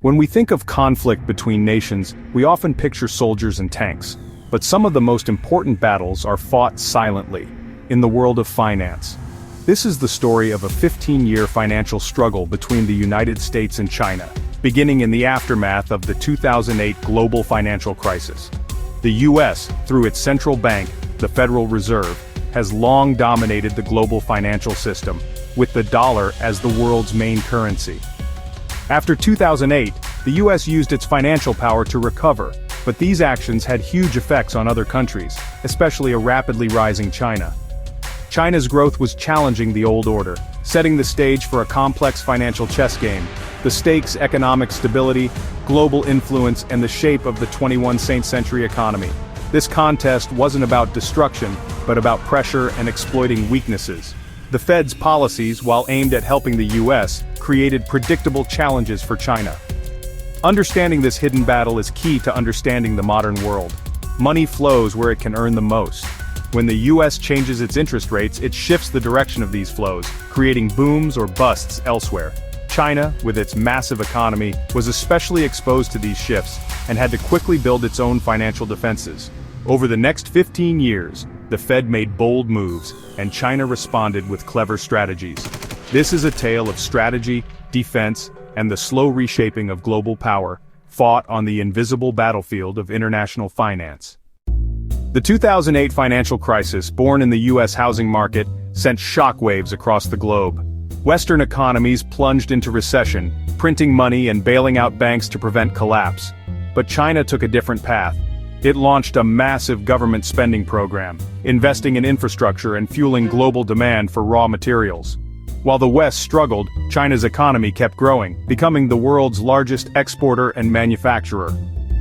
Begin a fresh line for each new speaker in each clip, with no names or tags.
When we think of conflict between nations, we often picture soldiers and tanks. But some of the most important battles are fought silently, in the world of finance. This is the story of a 15-year financial struggle between the United States and China, beginning in the aftermath of the 2008 global financial crisis. The U.S., through its central bank, the Federal Reserve, has long dominated the global financial system, with the dollar as the world's main currency. After 2008, the U.S. used its financial power to recover, but these actions had huge effects on other countries, especially a rapidly rising China. China's growth was challenging the old order, setting the stage for a complex financial chess game. The stakes: economic stability, global influence, and the shape of the 21st century economy. This contest wasn't about destruction, but about pressure and exploiting weaknesses. The Fed's policies, while aimed at helping the U.S., created predictable challenges for China. Understanding this hidden battle is key to understanding the modern world. Money flows where it can earn the most. When the U.S. changes its interest rates, it shifts the direction of these flows, creating booms or busts elsewhere. China, with its massive economy, was especially exposed to these shifts, and had to quickly build its own financial defenses. Over the next 15 years, the Fed made bold moves, and China responded with clever strategies. This is a tale of strategy, defense, and the slow reshaping of global power, fought on the invisible battlefield of international finance. The 2008 financial crisis, born in the U.S. housing market, sent shockwaves across the globe. Western economies plunged into recession, printing money and bailing out banks to prevent collapse. But China took a different path. It launched a massive government spending program, investing in infrastructure and fueling global demand for raw materials. While the West struggled, China's economy kept growing, becoming the world's largest exporter and manufacturer.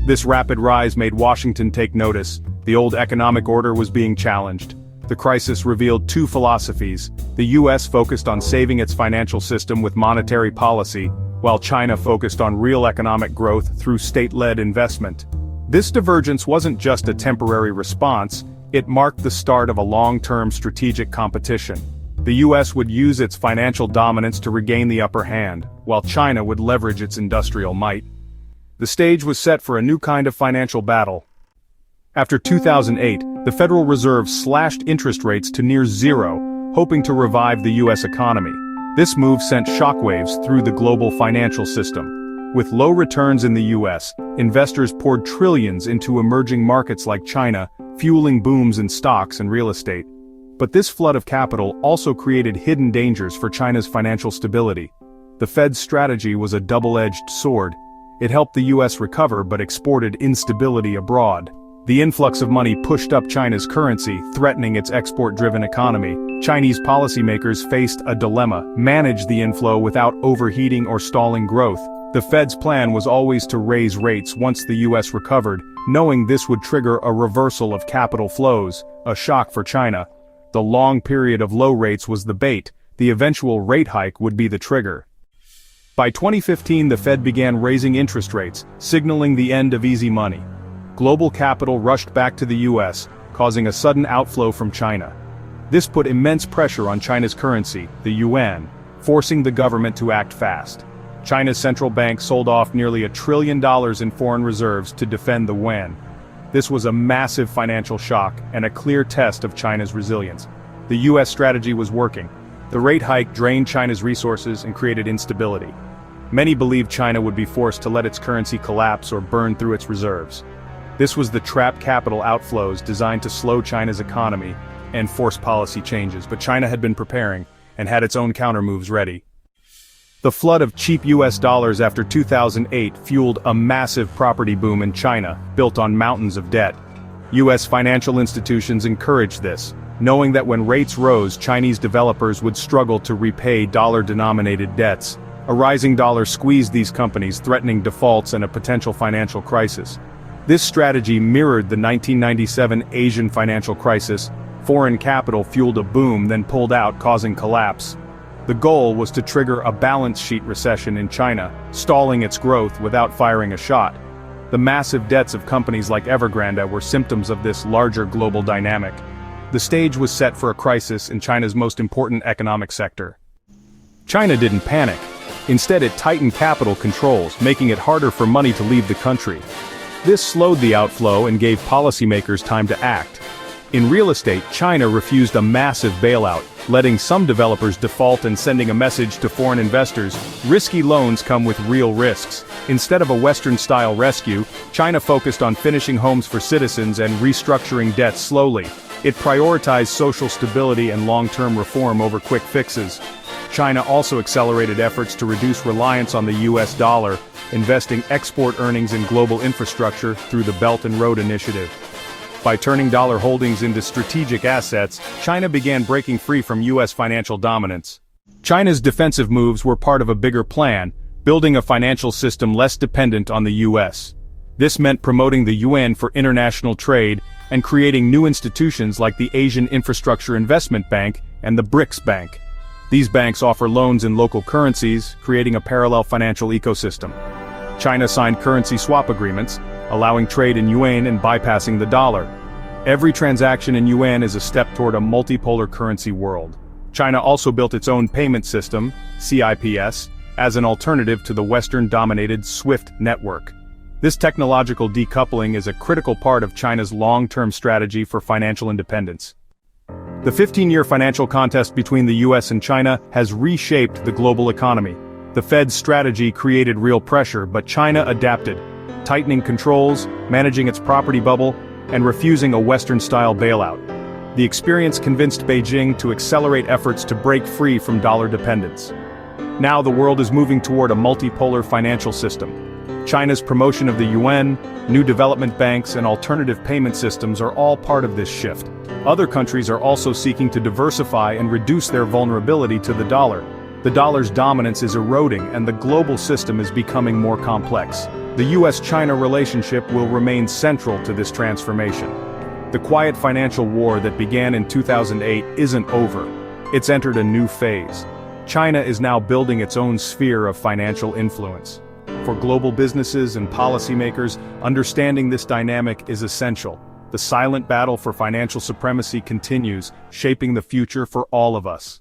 This rapid rise made Washington take notice. The old economic order was being challenged. The crisis revealed two philosophies. The U.S. focused on saving its financial system with monetary policy, while China focused on real economic growth through state-led investment. This divergence wasn't just a temporary response, it marked the start of a long-term strategic competition. The U.S. would use its financial dominance to regain the upper hand, while China would leverage its industrial might. The stage was set for a new kind of financial battle. After 2008, the Federal Reserve slashed interest rates to near zero, hoping to revive the U.S. economy. This move sent shockwaves through the global financial system. With low returns in the U.S., investors poured trillions into emerging markets like China, fueling booms in stocks and real estate. But this flood of capital also created hidden dangers for China's financial stability. The Fed's strategy was a double-edged sword. It helped the U.S. recover but exported instability abroad. The influx of money pushed up China's currency, threatening its export-driven economy. Chinese policymakers faced a dilemma: manage the inflow without overheating or stalling growth. The Fed's plan was always to raise rates once the U.S. recovered, knowing this would trigger a reversal of capital flows, a shock for China. The long period of low rates was the bait, the eventual rate hike would be the trigger. By 2015, the Fed began raising interest rates, signaling the end of easy money. Global capital rushed back to the U.S., causing a sudden outflow from China. This put immense pressure on China's currency, the yuan, forcing the government to act fast. China's central bank sold off nearly $1 trillion in foreign reserves to defend the yuan. This was a massive financial shock and a clear test of China's resilience. The U.S. strategy was working. The rate hike drained China's resources and created instability. Many believed China would be forced to let its currency collapse or burn through its reserves. This was the trapped capital outflows designed to slow China's economy and force policy changes, but China had been preparing and had its own countermoves ready. The flood of cheap U.S. dollars after 2008 fueled a massive property boom in China, built on mountains of debt. U.S. financial institutions encouraged this, knowing that when rates rose, Chinese developers would struggle to repay dollar-denominated debts. A rising dollar squeezed these companies, threatening defaults and a potential financial crisis. This strategy mirrored the 1997 Asian financial crisis. Foreign capital fueled a boom, then pulled out, causing collapse. The goal was to trigger a balance sheet recession in China, stalling its growth without firing a shot. The massive debts of companies like Evergrande were symptoms of this larger global dynamic. The stage was set for a crisis in China's most important economic sector. China didn't panic. Instead, it tightened capital controls, making it harder for money to leave the country. This slowed the outflow and gave policymakers time to act. In real estate, China refused a massive bailout, letting some developers default and sending a message to foreign investors: risky loans come with real risks. Instead of a Western-style rescue, China focused on finishing homes for citizens and restructuring debts slowly. It prioritized social stability and long-term reform over quick fixes. China also accelerated efforts to reduce reliance on the US dollar, investing export earnings in global infrastructure through the Belt and Road Initiative. By turning dollar holdings into strategic assets, China began breaking free from US financial dominance. China's defensive moves were part of a bigger plan, building a financial system less dependent on the US. This meant promoting the yuan for international trade and creating new institutions like the Asian Infrastructure Investment Bank and the BRICS Bank. These banks offer loans in local currencies, creating a parallel financial ecosystem. China signed currency swap agreements, allowing trade in yuan and bypassing the dollar. Every transaction in yuan is a step toward a multipolar currency world. China also built its own payment system, CIPS, as an alternative to the Western-dominated SWIFT network. This technological decoupling is a critical part of China's long-term strategy for financial independence. The 15-year financial contest between the US and China has reshaped the global economy. The Fed's strategy created real pressure, but China adapted, tightening controls, managing its property bubble, and refusing a Western-style bailout. The experience convinced Beijing to accelerate efforts to break free from dollar dependence. Now the world is moving toward a multipolar financial system. China's promotion of the yuan, new development banks, and alternative payment systems are all part of this shift. Other countries are also seeking to diversify and reduce their vulnerability to the dollar. The dollar's dominance is eroding and the global system is becoming more complex. The US-China relationship will remain central to this transformation. The quiet financial war that began in 2008 isn't over. It's entered a new phase. China is now building its own sphere of financial influence. For global businesses and policymakers, understanding this dynamic is essential. The silent battle for financial supremacy continues, shaping the future for all of us.